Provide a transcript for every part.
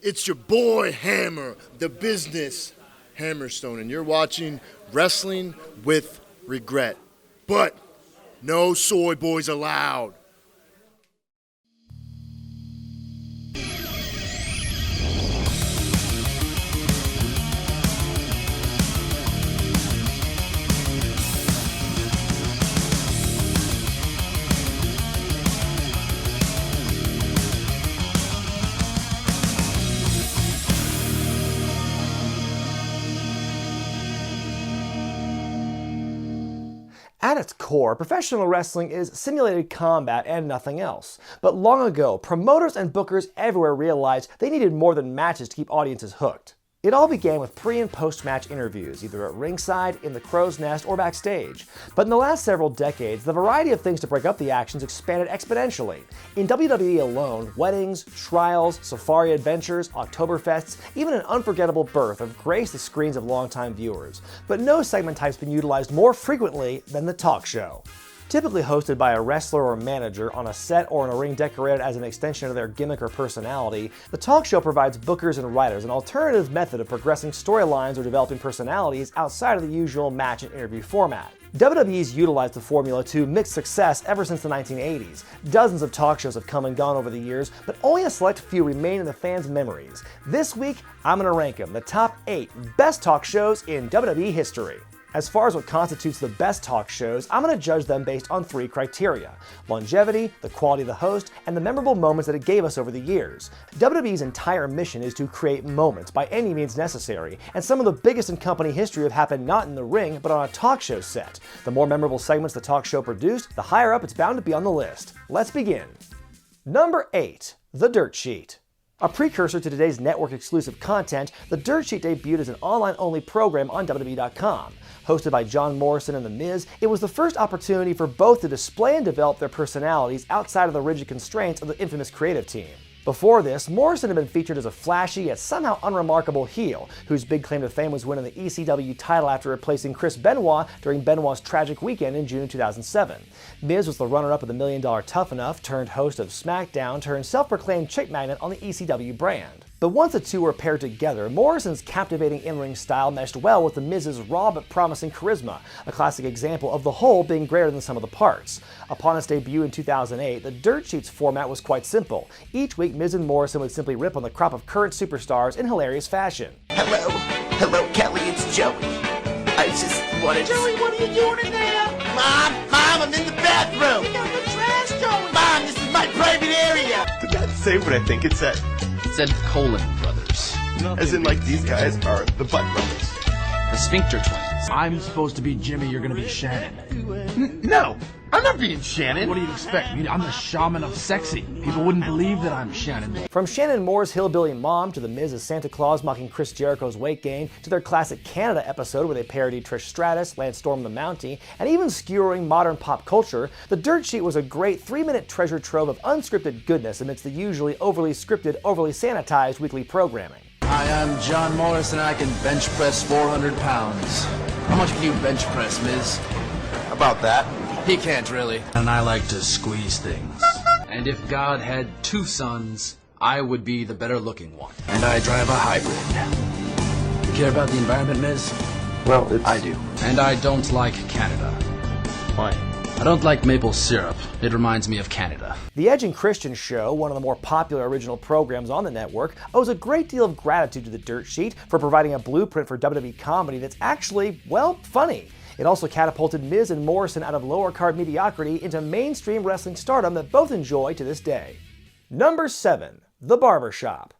It's your boy Hammer, the business Hammerstone, and you're watching Wrestling with Regret. But no soy boys allowed. At its core, professional wrestling is simulated combat and nothing else. But long ago, promoters and bookers everywhere realized they needed more than matches to keep audiences hooked. It all began with pre- and post-match interviews, either at ringside, in the crow's nest, or backstage. But in the last several decades, the variety of things to break up the actions expanded exponentially. In WWE alone, weddings, trials, safari adventures, Oktoberfests, even an unforgettable birth have graced the screens of longtime viewers. But no segment type's been utilized more frequently than the talk show. Typically hosted by a wrestler or manager on a set or in a ring decorated as an extension of their gimmick or personality, the talk show provides bookers and writers an alternative method of progressing storylines or developing personalities outside of the usual match and interview format. WWE's utilized the formula to mixed success ever since the 1980s. Dozens of talk shows have come and gone over the years, but only a select few remain in the fans' memories. This week, I'm going to rank them, the top 8 best talk shows in WWE history. As far as what constitutes the best talk shows, I'm going to judge them based on 3 criteria: longevity, the quality of the host, and the memorable moments that it gave us over the years. WWE's entire mission is to create moments by any means necessary, and some of the biggest in company history have happened not in the ring, but on a talk show set. The more memorable segments the talk show produced, the higher up it's bound to be on the list. Let's begin. Number 8. The Dirt Sheet. A precursor to today's network-exclusive content, The Dirt Sheet debuted as an online-only program on WWE.com. Hosted by John Morrison and The Miz, it was the first opportunity for both to display and develop their personalities outside of the rigid constraints of the infamous creative team. Before this, Morrison had been featured as a flashy yet somehow unremarkable heel, whose big claim to fame was winning the ECW title after replacing Chris Benoit during Benoit's tragic weekend in June 2007. Miz was the runner-up of the $1 Million Tough Enough, turned host of SmackDown, turned self-proclaimed chick magnet on the ECW brand. But once the two were paired together, Morrison's captivating in-ring style meshed well with The Miz's raw but promising charisma, a classic example of the whole being greater than the sum of the parts. Upon its debut in 2008, the Dirt Sheets format was quite simple. Each week, Miz and Morrison would simply rip on the crop of current superstars in hilarious fashion. Hello, Kelly, it's Joey. I just wanted to... Joey, what are you doing in there? Mom, I'm in the bathroom. Pick up the trash, Joey. Mom, this is my private area. Did that say what I think it said? It said Colon Brothers. As in, like, these guys are the Butt Brothers. The Sphincter Twins. I'm supposed to be Jimmy, you're gonna be Shannon. No, I'm not being Shannon. What do you expect? I mean, I'm the shaman of sexy. People wouldn't believe that I'm Shannon. From Shannon Moore's hillbilly mom to The Miz's Santa Claus mocking Chris Jericho's weight gain to their classic Canada episode where they parodied Trish Stratus, Lance Storm the Mountie, and even skewering modern pop culture, The Dirt Sheet was a great 3-minute treasure trove of unscripted goodness amidst the usually overly scripted, overly sanitized weekly programming. Hi, I'm John Morrison and I can bench press 400 pounds. How much can you bench press, Miz? About that. He can't really. And I like to squeeze things. And if God had 2 sons, I would be the better looking one. And I drive a hybrid. You care about the environment, Miz? Well, it's... I do. And I don't like Canada. Why? I don't like maple syrup. It reminds me of Canada. The Edge and Christian Show, one of the more popular original programs on the network, owes a great deal of gratitude to the Dirt Sheet for providing a blueprint for WWE comedy that's actually, well, funny. It also catapulted Miz and Morrison out of lower card mediocrity into mainstream wrestling stardom that both enjoy to this day. Number 7. The Barber Shop.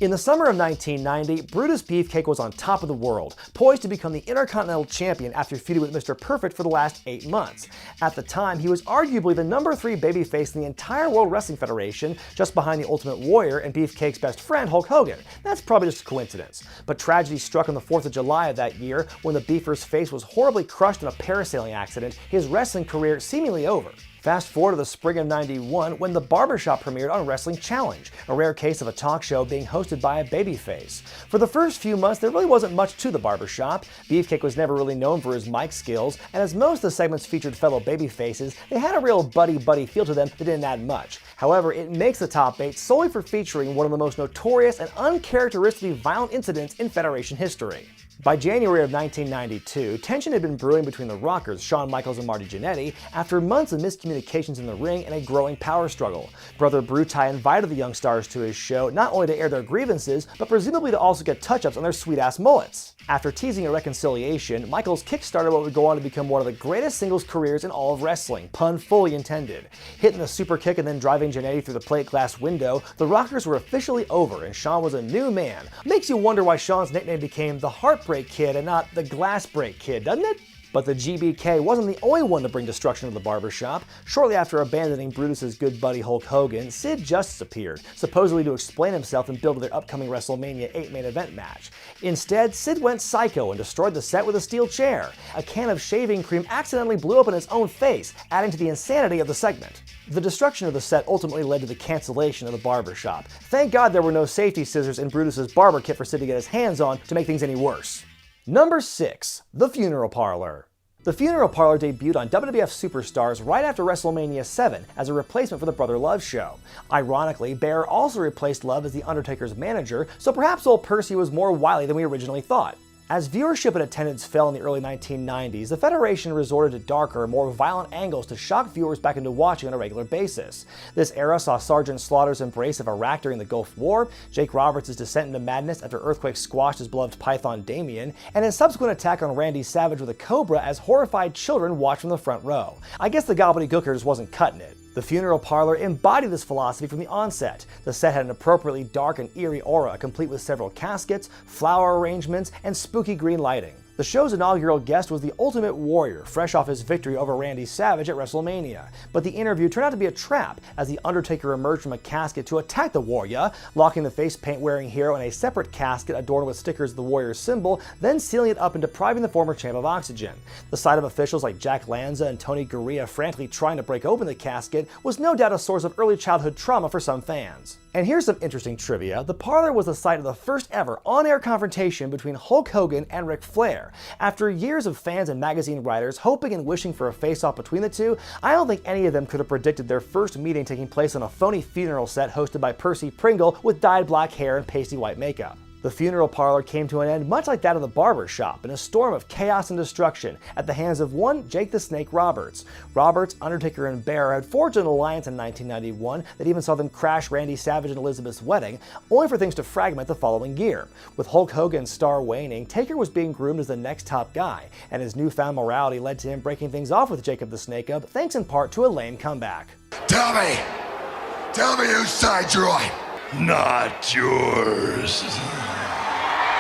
In the summer of 1990, Brutus Beefcake was on top of the world, poised to become the Intercontinental Champion after feuding with Mr. Perfect for the last 8 months. At the time, he was arguably the number 3 babyface in the entire World Wrestling Federation, just behind the Ultimate Warrior and Beefcake's best friend, Hulk Hogan. That's probably just a coincidence. But tragedy struck on the 4th of July of that year when the Beefer's face was horribly crushed in a parasailing accident, his wrestling career seemingly over. Fast forward to the spring of '91 when the Barbershop premiered on Wrestling Challenge, a rare case of a talk show being hosted by a babyface. For the first few months, there really wasn't much to the Barbershop. Beefcake was never really known for his mic skills, and as most of the segments featured fellow babyfaces, they had a real buddy-buddy feel to them that didn't add much. However, it makes the top 8 solely for featuring one of the most notorious and uncharacteristically violent incidents in Federation history. By January of 1992, tension had been brewing between the Rockers, Shawn Michaels and Marty Jannetty, after months of miscommunications in the ring and a growing power struggle. Brother Brutai invited the young stars to his show not only to air their grievances, but presumably to also get touch-ups on their sweet-ass mullets. After teasing a reconciliation, Michaels kickstarted what would go on to become one of the greatest singles careers in all of wrestling, pun fully intended. Hitting the super kick and then driving Jannetty through the plate glass window, the Rockers were officially over and Shawn was a new man. Makes you wonder why Shawn's nickname became the Heartbreak Kid and not the Glass Break Kid, doesn't it? But the GBK wasn't the only one to bring destruction to the Barbershop. Shortly after abandoning Brutus's good buddy Hulk Hogan, Sid Justice appeared, supposedly to explain himself and build to their upcoming WrestleMania 8 main event match. Instead, Sid went psycho and destroyed the set with a steel chair. A can of shaving cream accidentally blew up in his own face, adding to the insanity of the segment. The destruction of the set ultimately led to the cancellation of the Barbershop. Thank God there were no safety scissors in Brutus's barber kit for Sid to get his hands on to make things any worse. Number 6. The Funeral Parlor. The Funeral Parlor debuted on WWF Superstars right after WrestleMania 7 as a replacement for the Brother Love show. Ironically, Bear also replaced Love as The Undertaker's manager, so perhaps old Percy was more wily than we originally thought. As viewership and attendance fell in the early 1990s, the Federation resorted to darker, more violent angles to shock viewers back into watching on a regular basis. This era saw Sergeant Slaughter's embrace of Iraq during the Gulf War, Jake Roberts' descent into madness after Earthquake squashed his beloved Python Damien, and his subsequent attack on Randy Savage with a cobra as horrified children watched from the front row. I guess the gobbledygookers just wasn't cutting it. The Funeral Parlor embodied this philosophy from the onset. The set had an appropriately dark and eerie aura, complete with several caskets, flower arrangements, and spooky green lighting. The show's inaugural guest was the Ultimate Warrior, fresh off his victory over Randy Savage at WrestleMania. But the interview turned out to be a trap, as The Undertaker emerged from a casket to attack the Warrior, locking the face paint-wearing hero in a separate casket adorned with stickers of the Warrior's symbol, then sealing it up and depriving the former champ of oxygen. The sight of officials like Jack Lanza and Tony Gurria frantically trying to break open the casket was no doubt a source of early childhood trauma for some fans. And here's some interesting trivia. The parlor was the site of the first ever on-air confrontation between Hulk Hogan and Ric Flair. After years of fans and magazine writers hoping and wishing for a face-off between the two, I don't think any of them could have predicted their first meeting taking place on a phony funeral set hosted by Percy Pringle with dyed black hair and pasty white makeup. The Funeral Parlor came to an end much like that of the Barber Shop, in a storm of chaos and destruction at the hands of one Jake the Snake Roberts. Roberts, Undertaker, and Bear had forged an alliance in 1991 that even saw them crash Randy Savage and Elizabeth's wedding, only for things to fragment the following year. With Hulk Hogan's star waning, Taker was being groomed as the next top guy, and his newfound morality led to him breaking things off with Jacob the Snake Up, thanks in part to a lame comeback. Tell me whose side you're on. Not yours.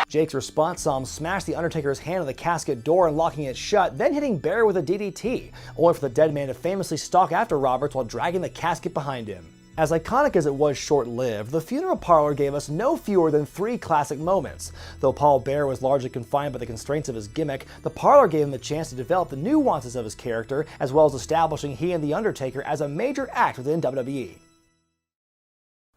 Jake's response saw him smash the Undertaker's hand on the casket door and locking it shut, then hitting Bear with a DDT, only for the dead man to famously stalk after Roberts while dragging the casket behind him. As iconic as it was short-lived, the Funeral Parlor gave us no fewer than 3 classic moments. Though Paul Bear was largely confined by the constraints of his gimmick, the Parlor gave him the chance to develop the nuances of his character, as well as establishing he and The Undertaker as a major act within WWE.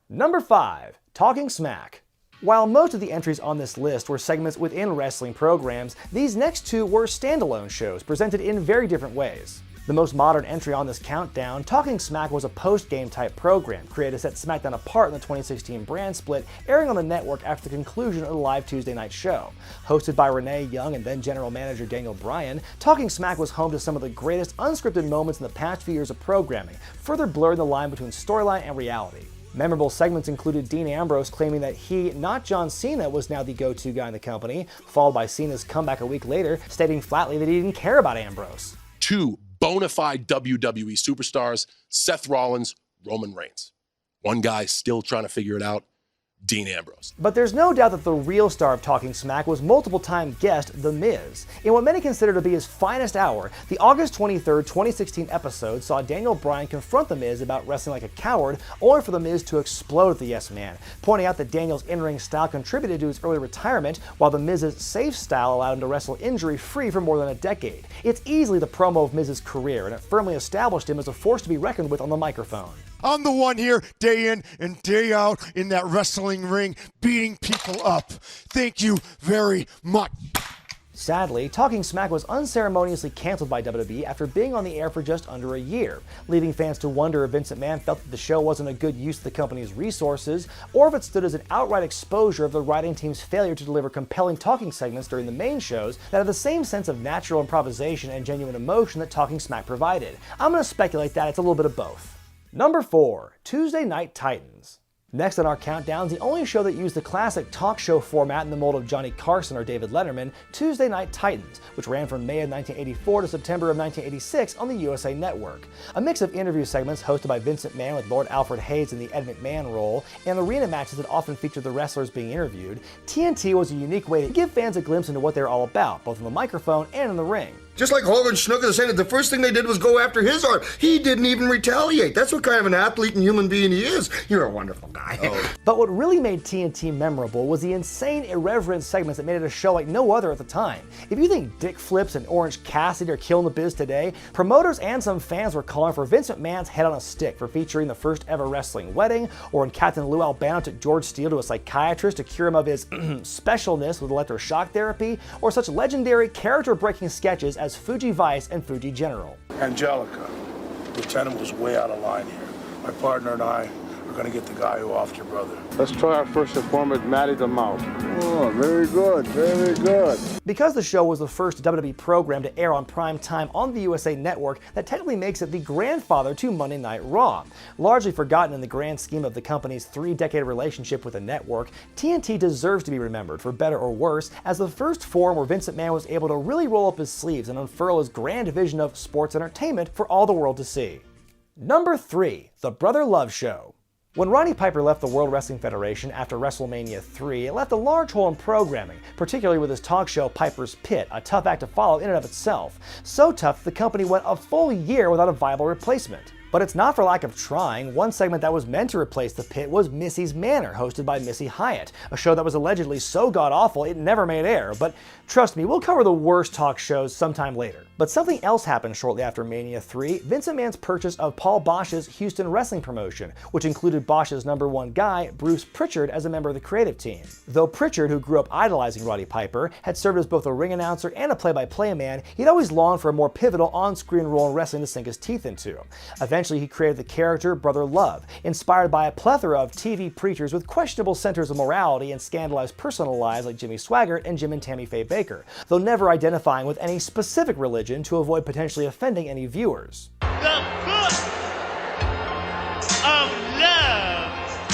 Number 5. Talking Smack. While most of the entries on this list were segments within wrestling programs, these next 2 were standalone shows presented in very different ways. The most modern entry on this countdown, Talking Smack, was a post-game type program created to set SmackDown apart in the 2016 brand split, airing on the network after the conclusion of the live Tuesday night show. Hosted by Renee Young and then general manager Daniel Bryan, Talking Smack was home to some of the greatest unscripted moments in the past few years of programming, further blurring the line between storyline and reality. Memorable segments included Dean Ambrose claiming that he, not John Cena, was now the go-to guy in the company, followed by Cena's comeback a week later, stating flatly that he didn't care about Ambrose. 2 bona fide WWE superstars, Seth Rollins, Roman Reigns. One guy still trying to figure it out. Dean Ambrose. But there's no doubt that the real star of Talking Smack was multiple-time guest The Miz. In what many consider to be his finest hour, the August 23, 2016 episode saw Daniel Bryan confront The Miz about wrestling like a coward, only for The Miz to explode at the Yes Man, pointing out that Daniel's in-ring style contributed to his early retirement, while The Miz's safe style allowed him to wrestle injury-free for more than a decade. It's easily the promo of Miz's career, and it firmly established him as a force to be reckoned with on the microphone. I'm the one here day in and day out in that wrestling ring beating people up. Thank you very much. Sadly, Talking Smack was unceremoniously canceled by WWE after being on the air for just under a year, leaving fans to wonder if Vince McMahon felt that the show wasn't a good use of the company's resources, or if it stood as an outright exposure of the writing team's failure to deliver compelling talking segments during the main shows that have the same sense of natural improvisation and genuine emotion that Talking Smack provided. I'm going to speculate that it's a little bit of both. Number 4. Tuesday Night Titans. Next on our countdowns, the only show that used the classic talk show format in the mold of Johnny Carson or David Letterman, Tuesday Night Titans, which ran from May of 1984 to September of 1986 on the USA Network. A mix of interview segments hosted by Vince McMahon with Lord Alfred Hayes in the Ed McMahon role, and arena matches that often featured the wrestlers being interviewed, TNT was a unique way to give fans a glimpse into what they're all about, both on the microphone and in the ring. Just like Hogan Snooker saying that the first thing they did was go after his art. He didn't even retaliate. That's what kind of an athlete and human being he is. You're a wonderful guy. But what really made TNT memorable was the insane, irreverent segments that made it a show like no other at the time. If you think Dick Flips and Orange Cassidy are killing the biz today, promoters and some fans were calling for Vince McMahon's head on a stick for featuring the first ever wrestling wedding, or when Captain Lou Albano took George Steele to a psychiatrist to cure him of his specialness with electroshock therapy, or such legendary character-breaking sketches as Fuji Vice and Fuji General. Angelica, Lieutenant was way out of line here. My partner and I are going to get the guy who offed your brother. Let's try our first informant, Matty the Mouse. Oh, very good, very good. Because the show was the first WWE program to air on prime time on the USA Network, that technically makes it the grandfather to Monday Night Raw. Largely forgotten in the grand scheme of the company's three-decade relationship with the network, TNT deserves to be remembered, for better or worse, as the first forum where Vince McMahon was able to really roll up his sleeves and unfurl his grand vision of sports entertainment for all the world to see. Number 3. The Brother Love Show. When Roddy Piper left the World Wrestling Federation after WrestleMania 3, it left a large hole in programming, particularly with his talk show Piper's Pit, a tough act to follow in and of itself. So tough the company went a full year without a viable replacement. But it's not for lack of trying. One segment that was meant to replace the Pit was Missy's Manor, hosted by Missy Hyatt, a show that was allegedly so god-awful it never made air. But trust me, we'll cover the worst talk shows sometime later. But something else happened shortly after Mania 3, Vince McMahon's purchase of Paul Bosch's Houston wrestling promotion, which included Bosch's #1 guy, Bruce Pritchard, as a member of the creative team. Though Pritchard, who grew up idolizing Roddy Piper, had served as both a ring announcer and a play-by-play man, he'd always longed for a more pivotal on-screen role in wrestling to sink his teeth into. Eventually, he created the character Brother Love, inspired by a plethora of TV preachers with questionable centers of morality and scandalized personal lives like Jimmy Swaggart and Jim and Tammy Faye Baker, though never identifying with any specific religion to avoid potentially offending any viewers. The book of love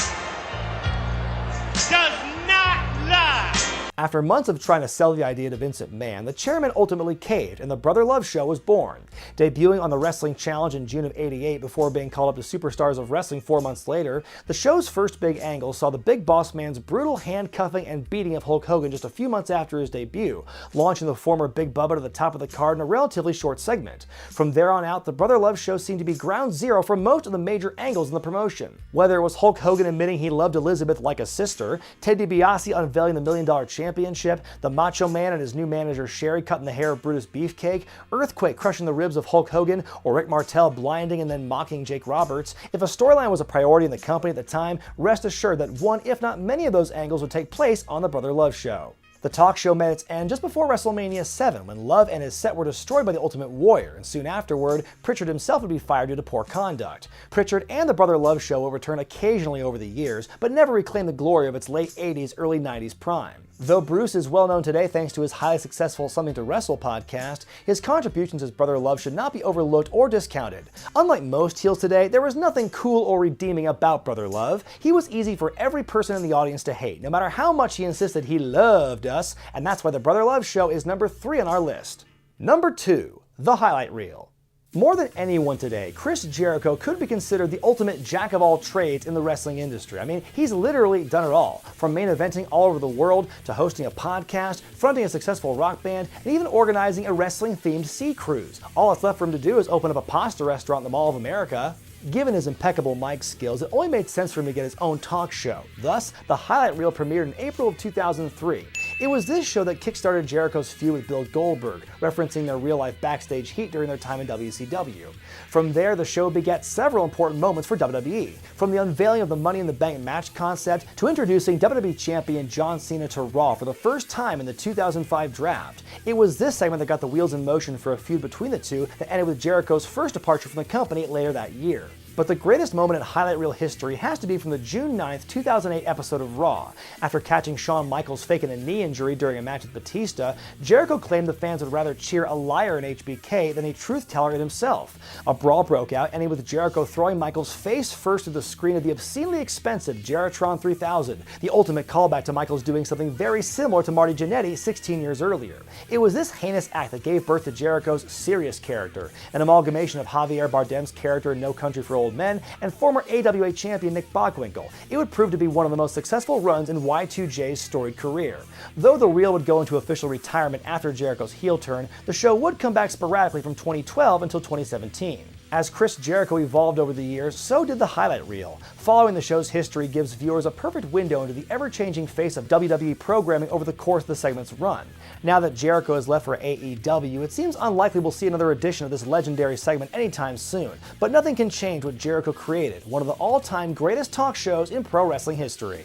does not lie. After months of trying to sell the idea to Vince McMahon, the chairman ultimately caved, and the Brother Love Show was born. Debuting on the Wrestling Challenge in June of '88 before being called up to Superstars of Wrestling 4 months later, the show's first big angle saw the Big Boss Man's brutal handcuffing and beating of Hulk Hogan just a few months after his debut, launching the former Big Bubba to the top of the card in a relatively short segment. From there on out, the Brother Love Show seemed to be ground zero for most of the major angles in the promotion. Whether it was Hulk Hogan admitting he loved Elizabeth like a sister, Ted DiBiase unveiling the $1 Million Championship, the Macho Man and his new manager Sherry cutting the hair of Brutus Beefcake, Earthquake crushing the ribs of Hulk Hogan, or Rick Martel blinding and then mocking Jake Roberts, if a storyline was a priority in the company at the time, rest assured that one, if not many of those angles would take place on the Brother Love Show. The talk show met its end just before WrestleMania 7, when Love and his set were destroyed by the Ultimate Warrior, and soon afterward, Pritchard himself would be fired due to poor conduct. Pritchard and the Brother Love Show will return occasionally over the years, but never reclaim the glory of its late 80s, early 90s prime. Though Bruce is well known today thanks to his highly successful Something to Wrestle podcast, his contributions as Brother Love should not be overlooked or discounted. Unlike most heels today, there was nothing cool or redeeming about Brother Love. He was easy for every person in the audience to hate, no matter how much he insisted he loved us, and that's why the Brother Love Show is number 3 on our list. Number 2. The Highlight Reel. More than anyone today, Chris Jericho could be considered the ultimate jack of all trades in the wrestling industry. I mean, he's literally done it all, from main eventing all over the world to hosting a podcast, fronting a successful rock band, and even organizing a wrestling-themed sea cruise. All that's left for him to do is open up a pasta restaurant in the Mall of America. Given his impeccable mic skills, it only made sense for him to get his own talk show. Thus, the highlight reel premiered in April of 2003. It was this show that kickstarted Jericho's feud with Bill Goldberg, referencing their real-life backstage heat during their time in WCW. From there, the show begat several important moments for WWE, from the unveiling of the Money in the Bank match concept to introducing WWE Champion John Cena to Raw for the first time in the 2005 draft. It was this segment that got the wheels in motion for a feud between the two that ended with Jericho's first departure from the company later that year. But the greatest moment in highlight reel history has to be from the June 9th, 2008 episode of Raw. After catching Shawn Michaels faking a knee injury during a match with Batista, Jericho claimed the fans would rather cheer a liar in HBK than a truth teller in himself. A brawl broke out, ending with Jericho throwing Michaels face first through the screen of the obscenely expensive Jeritron 3000, the ultimate callback to Michaels doing something very similar to Marty Jannetty 16 years earlier. It was this heinous act that gave birth to Jericho's serious character, an amalgamation of Javier Bardem's character in No Country for Old Men and former AWA champion Nick Bockwinkel. It would prove to be one of the most successful runs in Y2J's storied career. Though the reel would go into official retirement after Jericho's heel turn, the show would come back sporadically from 2012 until 2017. As Chris Jericho evolved over the years, so did the highlight reel. Following the show's history gives viewers a perfect window into the ever-changing face of WWE programming over the course of the segment's run. Now that Jericho has left for AEW, it seems unlikely we'll see another edition of this legendary segment anytime soon. But nothing can change what Jericho created, one of the all-time greatest talk shows in pro wrestling history.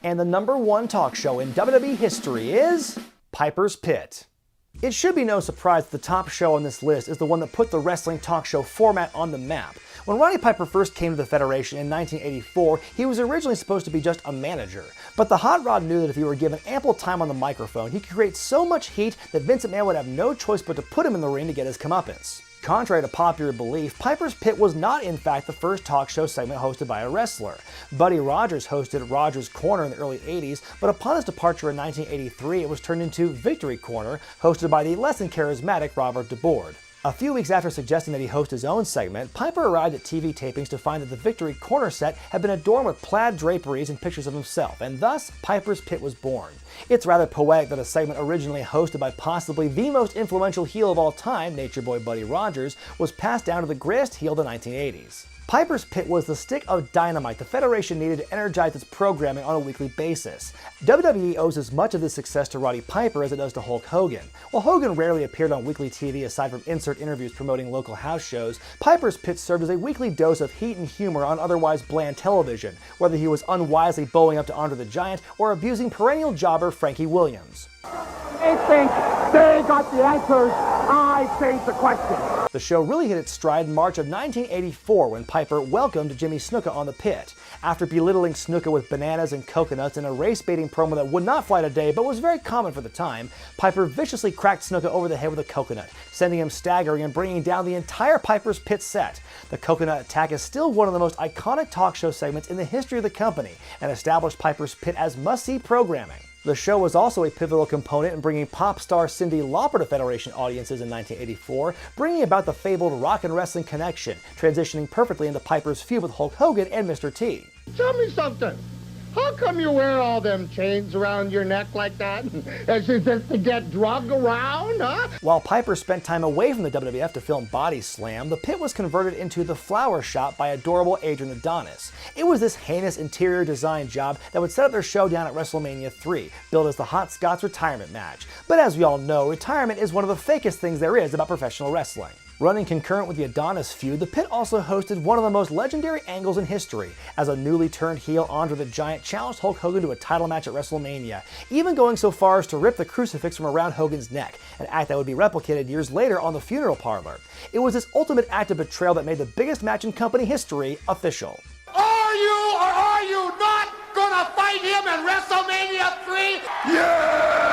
And the #1 talk show in WWE history is Piper's Pit. It should be no surprise that the top show on this list is the one that put the wrestling talk show format on the map. When Roddy Piper first came to the Federation in 1984, he was originally supposed to be just a manager. But the Hot Rod knew that if he were given ample time on the microphone, he could create so much heat that Vince McMahon would have no choice but to put him in the ring to get his comeuppance. Contrary to popular belief, Piper's Pit was not in fact the first talk show segment hosted by a wrestler. Buddy Rogers hosted Rogers' Corner in the early 80s, but upon his departure in 1983 it was turned into Victory Corner, hosted by the less than charismatic Robert DeBoard. A few weeks after suggesting that he host his own segment, Piper arrived at TV tapings to find that the Victory Corner set had been adorned with plaid draperies and pictures of himself, and thus Piper's Pit was born. It's rather poetic that a segment originally hosted by possibly the most influential heel of all time, Nature Boy Buddy Rogers, was passed down to the greatest heel of the 1980s. Piper's Pit was the stick of dynamite the Federation needed to energize its programming on a weekly basis. WWE owes as much of this success to Roddy Piper as it does to Hulk Hogan. While Hogan rarely appeared on weekly TV aside from insert interviews promoting local house shows, Piper's Pit served as a weekly dose of heat and humor on otherwise bland television, whether he was unwisely bowing up to Andre the Giant or abusing perennial jobber Frankie Williams. They think they got the answers. I changed the question. The show really hit its stride in March of 1984 when Piper welcomed Jimmy Snuka on the pit. After belittling Snuka with bananas and coconuts in a race-baiting promo that would not fly today but was very common for the time, Piper viciously cracked Snuka over the head with a coconut, sending him staggering and bringing down the entire Piper's Pit set. The coconut attack is still one of the most iconic talk show segments in the history of the company and established Piper's Pit as must-see programming. The show was also a pivotal component in bringing pop star Cyndi Lauper to Federation audiences in 1984, bringing about the fabled rock and wrestling connection, transitioning perfectly into Piper's feud with Hulk Hogan and Mr. T. Tell me something. How come you wear all them chains around your neck like that? Is this to get drug around, huh? While Piper spent time away from the WWF to film Body Slam, the pit was converted into the Flower Shop by adorable Adrian Adonis. It was this heinous interior design job that would set up their showdown at WrestleMania 3, billed as the Hot Scots retirement match. But as we all know, retirement is one of the fakest things there is about professional wrestling. Running concurrent with the Adonis feud, the pit also hosted one of the most legendary angles in history, as a newly turned heel Andre the Giant challenged Hulk Hogan to a title match at WrestleMania, even going so far as to rip the crucifix from around Hogan's neck, an act that would be replicated years later on the Funeral Parlor. It was this ultimate act of betrayal that made the biggest match in company history official. Are you or are you not gonna fight him in WrestleMania 3? Yeah!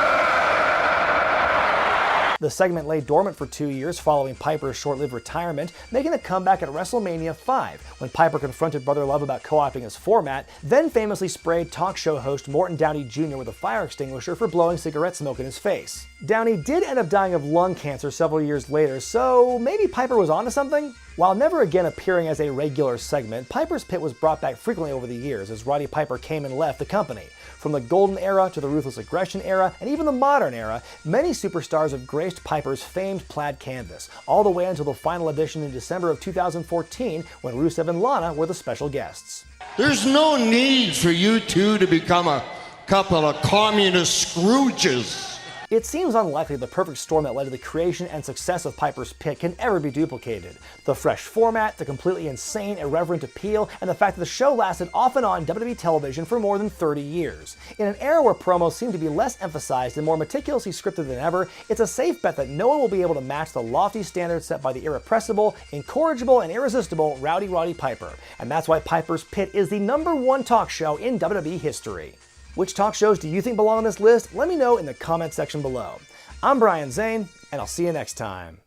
The segment lay dormant for 2 years following Piper's short-lived retirement, making a comeback at WrestleMania 5, when Piper confronted Brother Love about co-opting his format, then famously sprayed talk show host Morton Downey Jr. with a fire extinguisher for blowing cigarette smoke in his face. Downey did end up dying of lung cancer several years later, so maybe Piper was onto something? While never again appearing as a regular segment, Piper's Pit was brought back frequently over the years as Roddy Piper came and left the company. From the Golden Era to the Ruthless Aggression Era, and even the Modern Era, many superstars have graced Piper's famed plaid canvas, all the way until the final edition in December of 2014, when Rusev and Lana were the special guests. There's no need for you two to become a couple of communist Scrooges. It seems unlikely the perfect storm that led to the creation and success of Piper's Pit can ever be duplicated. The fresh format, the completely insane, irreverent appeal, and the fact that the show lasted off and on WWE television for more than 30 years. In an era where promos seem to be less emphasized and more meticulously scripted than ever, it's a safe bet that no one will be able to match the lofty standards set by the irrepressible, incorrigible, and irresistible Rowdy Roddy Piper. And that's why Piper's Pit is the #1 talk show in WWE history. Which talk shows do you think belong on this list? Let me know in the comment section below. I'm Brian Zane, and I'll see you next time.